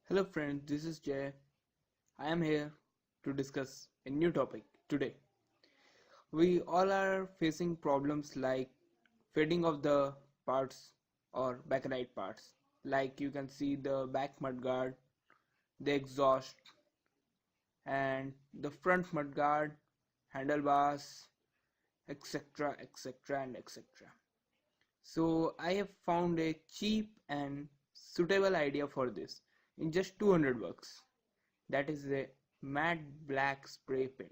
Hello friends, this is Jay. I am here to discuss a new topic today. We all are facing problems like fading of the parts or backlight parts. Like you can see the back mudguard, the exhaust and the front mudguard, handlebars, etc. etc. and etc. So I have found a cheap and suitable idea for this in just 200 bucks. That is a matte black spray pen.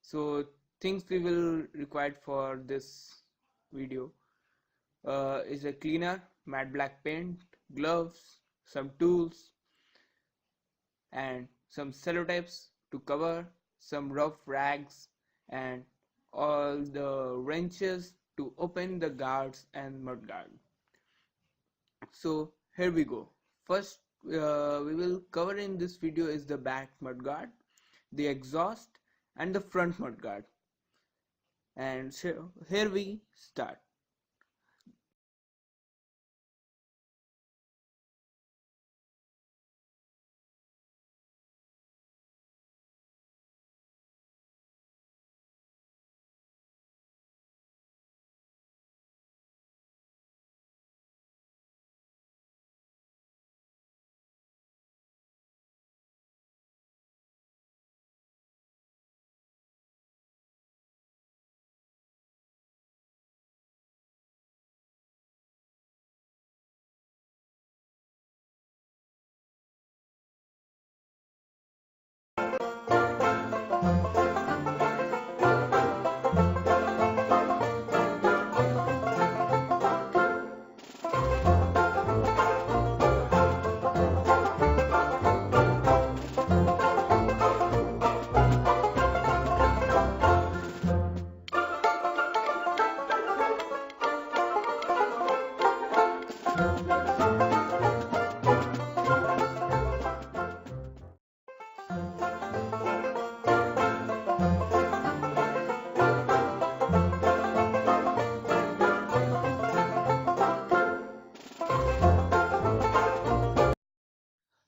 So things we will require for this video is a cleaner, matte black paint, gloves, some tools and some cellotapes to cover, some rough rags and all the wrenches to open the guards and mudguard. So here we go. First we will cover in this video is the back mudguard, the exhaust and the front mudguard. And so here we start.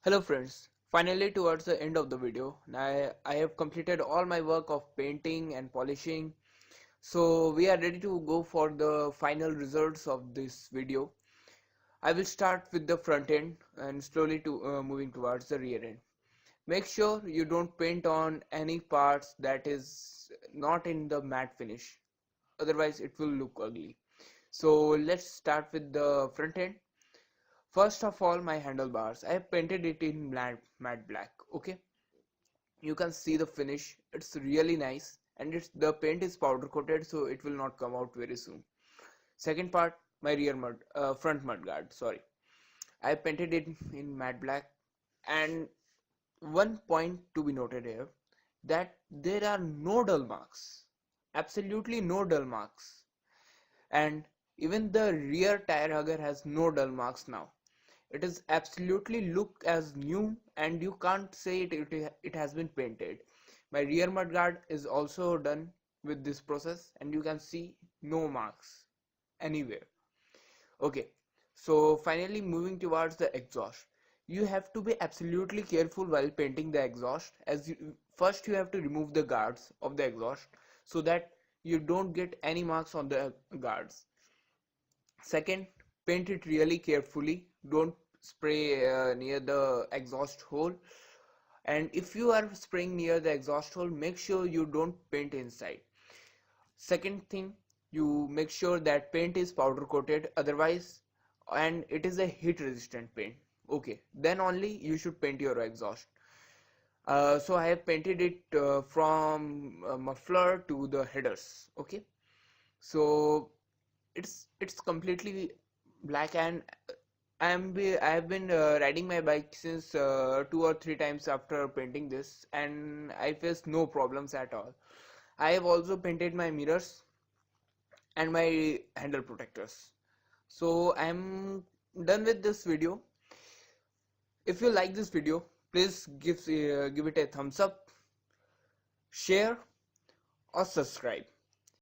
Hello friends, finally towards the end of the video. Now I have completed all my work of painting and polishing. So we are ready to go for the final results of this video. I will start with the front end and slowly moving towards the rear end. Make sure you don't paint on any parts that is not in the matte finish, otherwise it will look ugly. So let's start with the front end. First of all, my handlebars, I have painted it in matte black. Okay, you can see the finish, it's really nice and the paint is powder coated, so it will not come out very soon. Second part, my front mud guard, sorry, I painted it in matte black. And one point to be noted here, that there are no dull marks, absolutely no dull marks. And even the rear tire hugger has no dull marks now. It is absolutely look as new and you can't say it has been painted. My rear mudguard is also done with this process and you can see no marks anywhere. Okay, so finally moving towards the exhaust. You have to be absolutely careful while painting the exhaust, as first you have to remove the guards of the exhaust so that you don't get any marks on the guards. Second, paint it really carefully, don't spray near the exhaust hole, and if you are spraying near the exhaust hole, make sure you don't paint inside. Second thing, you make sure that paint is powder coated, otherwise, and it is a heat resistant paint. Okay, then only you should paint your exhaust. So I have painted it from muffler to the headers. Okay, so it's completely black, and I have been riding my bike since 2 or 3 times after painting this, and I face no problems at all. I have also painted my mirrors and my handle protectors. So I'm done with this video. If you like this video, please give it a thumbs up, share or subscribe.